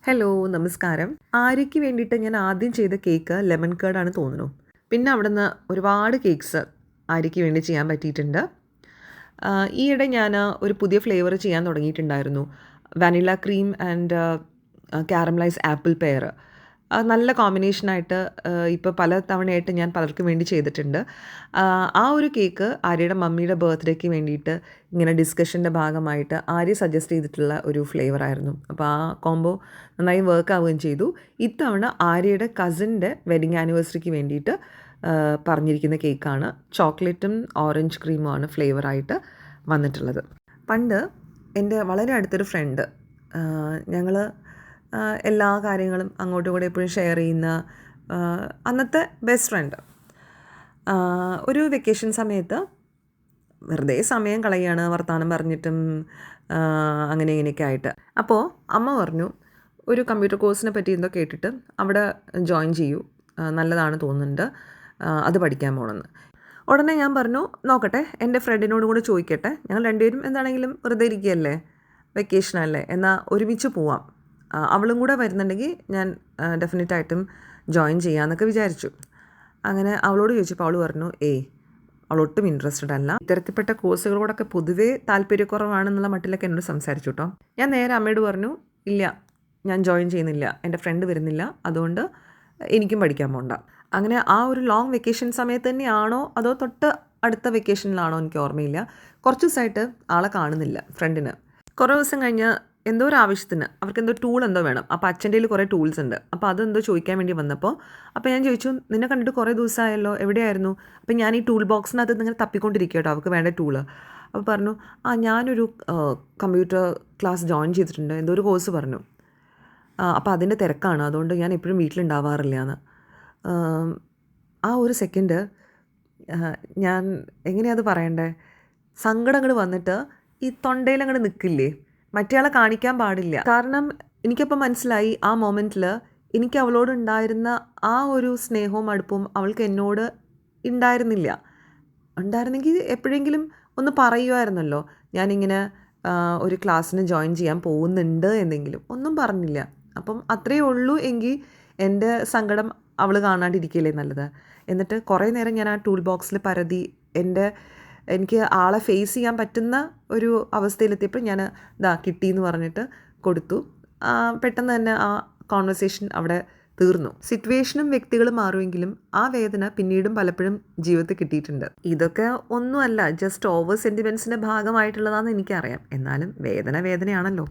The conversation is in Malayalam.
ഹലോ നമസ്കാരം. ആര്യയ്ക്ക് വേണ്ടിയിട്ട് ഞാൻ ആദ്യം ചെയ്ത കേക്ക് ലെമൺ കേർഡാണ് തോന്നുന്നു. പിന്നെ അവിടുന്ന് ഒരുപാട് കേക്ക്സ് ആര്യയ്ക്ക് വേണ്ടി ചെയ്യാൻ പറ്റിയിട്ടുണ്ട്. ഈയിടെ ഞാൻ ഒരു പുതിയ ഫ്ലേവർ ചെയ്യാൻ തുടങ്ങിയിട്ടുണ്ടായിരുന്നു. Vanilla cream and caramelise apple pear. നല്ല കോമ്പിനേഷനായിട്ട് ഇപ്പോൾ പല തവണയായിട്ട് ഞാൻ പലർക്കും വേണ്ടി ചെയ്തിട്ടുണ്ട്. ആ ഒരു കേക്ക് ആര്യയുടെ മമ്മിയുടെ ബർത്ത്ഡേക്ക് വേണ്ടിയിട്ട് ഇങ്ങനെ ഡിസ്കഷൻ്റെ ഭാഗമായിട്ട് ആര്യ സജസ്റ്റ് ചെയ്തിട്ടുള്ള ഒരു ഫ്ലേവറായിരുന്നു. അപ്പോൾ ആ കോംബോ നന്നായി വർക്ക് ആവുകയും ചെയ്തു. ഇത്തവണ ആര്യയുടെ കസിൻ്റെ വെഡിങ് ആനിവേഴ്സറിക്ക് വേണ്ടിയിട്ട് പറഞ്ഞിരിക്കുന്ന കേക്കാണ്. ചോക്ലേറ്റും ഓറഞ്ച് ക്രീമുമാണ് ഫ്ലേവറായിട്ട് വന്നിട്ടുള്ളത്. പണ്ട് എൻ്റെ വളരെ അടുത്തൊരു ഫ്രണ്ട്, ഞങ്ങൾ എല്ലാ കാര്യങ്ങളും അങ്ങോട്ടും ഇങ്ങോട്ടും എപ്പോഴും ഷെയർ ചെയ്യുന്ന അന്നത്തെ ബെസ്റ്റ് ഫ്രണ്ട്, ഒരു വെക്കേഷൻ സമയത്ത് വെറുതെ സമയം കളയുകയാണ്, വർത്തമാനം പറഞ്ഞിട്ടും അങ്ങനെ ഇങ്ങനെയൊക്കെ ആയിട്ട്. അപ്പോൾ അമ്മ പറഞ്ഞു, ഒരു കമ്പ്യൂട്ടർ കോഴ്സിനെ പറ്റി എന്തോ കേട്ടിട്ട് അവിടെ ജോയിൻ ചെയ്യൂ, നല്ലതാണ് തോന്നുന്നുണ്ട്, അത് പഠിക്കാൻ പോകണമെന്ന്. ഉടനെ ഞാൻ പറഞ്ഞു, നോക്കട്ടെ, എൻ്റെ ഫ്രണ്ടിനോട് കൂടെ ചോദിക്കട്ടെ, ഞങ്ങൾ രണ്ടുപേരും എന്താണെങ്കിലും വെറുതെ ഇരിക്കുകയല്ലേ, വെക്കേഷനല്ലേ, എന്നാൽ ഒരുമിച്ച് പോവാം, അവളും കൂടെ വരുന്നുണ്ടെങ്കിൽ ഞാൻ ഡെഫിനറ്റായിട്ടും ജോയിൻ ചെയ്യാമെന്നൊക്കെ വിചാരിച്ചു. അങ്ങനെ അവളോട് ചോദിച്ചപ്പോൾ അവൾ പറഞ്ഞു, അവളൊട്ടും ഇൻട്രസ്റ്റഡ് അല്ല, ഇത്തരത്തിൽപ്പെട്ട കോഴ്സുകളോടൊക്കെ പൊതുവേ താല്പര്യക്കുറവാണെന്നുള്ള മട്ടിലൊക്കെ എന്നോട് സംസാരിച്ചു കേട്ടോ. ഞാൻ നേരെ അമ്മയോട് പറഞ്ഞു, ഇല്ല, ഞാൻ ജോയിൻ ചെയ്യുന്നില്ല, എൻ്റെ ഫ്രണ്ട് വരുന്നില്ല, അതുകൊണ്ട് എനിക്കും പഠിക്കാൻ പോകണ്ട. അങ്ങനെ ആ ഒരു ലോങ് വെക്കേഷൻ സമയത്ത് തന്നെയാണോ അതോ തൊട്ട് അടുത്ത വെക്കേഷനിലാണോ എനിക്ക് ഓർമ്മയില്ല, കുറച്ച് ദിവസമായിട്ട് ആളെ കാണുന്നില്ല ഫ്രണ്ടിന്. കുറേ ദിവസം കഴിഞ്ഞ് എന്തോ ഒരു ആവശ്യത്തിന് അവർക്ക് എന്തോ ടൂൾ എന്തോ വേണം. അപ്പോൾ അച്ഛൻ്റെ കയ്യിൽ കുറേ ടൂൾസ് ഉണ്ട്. അപ്പോൾ അതെന്തോ ചോദിക്കാൻ വേണ്ടി വന്നപ്പോൾ അപ്പോൾ ഞാൻ ചോദിച്ചു, നിന്നെ കണ്ടിട്ട് കുറേ ദിവസമായല്ലോ, എവിടെയായിരുന്നു? അപ്പോൾ ഞാൻ ഈ ടൂൾ ബോക്സിനകത്ത് ഇങ്ങനെ തപ്പിക്കൊണ്ടിരിക്കുക കേട്ടോ, അവർക്ക് വേണ്ട ടൂള്. അപ്പോൾ പറഞ്ഞു, ഞാനൊരു കമ്പ്യൂട്ടർ ക്ലാസ് ജോയിൻ ചെയ്തിട്ടുണ്ട്, എന്തോ ഒരു കോഴ്സ് പറഞ്ഞു, അപ്പോൾ അതിൻ്റെ തിരക്കാണ്, അതുകൊണ്ട് ഞാൻ എപ്പോഴും വീട്ടിലുണ്ടാവാറില്ല എന്ന്. ആ ഒരു സെക്കൻഡ് ഞാൻ എങ്ങനെയത് പറയണ്ടേ, സങ്കടങ്ങൾ വന്നിട്ട് ഈ തൊണ്ടയിലങ്ങോട്ട് നിൽക്കില്ലേ, മറ്റേയാളെ കാണിക്കാൻ പാടില്ല. കാരണം എനിക്കപ്പോൾ മനസ്സിലായി, ആ മൊമെൻറ്റിൽ എനിക്ക് അവളോട് ഉണ്ടായിരുന്ന ആ ഒരു സ്നേഹവും അടുപ്പവും അവൾക്ക് എന്നോട് ഉണ്ടായിരുന്നില്ല. ഉണ്ടായിരുന്നെങ്കിൽ എപ്പോഴെങ്കിലും ഒന്ന് പറയുമായിരുന്നല്ലോ, ഞാനിങ്ങനെ ഒരു ക്ലാസ്സിന് ജോയിൻ ചെയ്യാൻ പോകുന്നുണ്ട് എന്നെങ്കിലും. ഒന്നും പറഞ്ഞില്ല. അപ്പം അത്രയേ ഉള്ളൂ എങ്കിൽ എൻ്റെ സങ്കടം അവൾ കാണാണ്ടിരിക്കുകയല്ലേ നല്ലത്. എന്നിട്ട് കുറേ നേരം ഞാൻ ആ ടൂൾ ബോക്സിൽ പരതി എനിക്ക് ആളെ ഫേസ് ചെയ്യാൻ പറ്റുന്ന ഒരു അവസ്ഥയിലെത്തിയപ്പോൾ ഞാൻ കിട്ടിയെന്ന് പറഞ്ഞിട്ട് കൊടുത്തു. പെട്ടെന്ന് തന്നെ ആ കോൺവെർസേഷൻ അവിടെ തീർന്നു. സിറ്റുവേഷനും വ്യക്തികളും മാറുമെങ്കിലും ആ വേദന പിന്നീടും പലപ്പോഴും ജീവിതത്തിൽ കിട്ടിയിട്ടുണ്ട്. ഇതൊക്കെ ഒന്നുമല്ല, ജസ്റ്റ് ഓവർ സെൻറ്റിമെൻറ്റ്സിൻ്റെ ഭാഗമായിട്ടുള്ളതാണെന്ന് എനിക്കറിയാം. എന്നാലും വേദനയാണല്ലോ.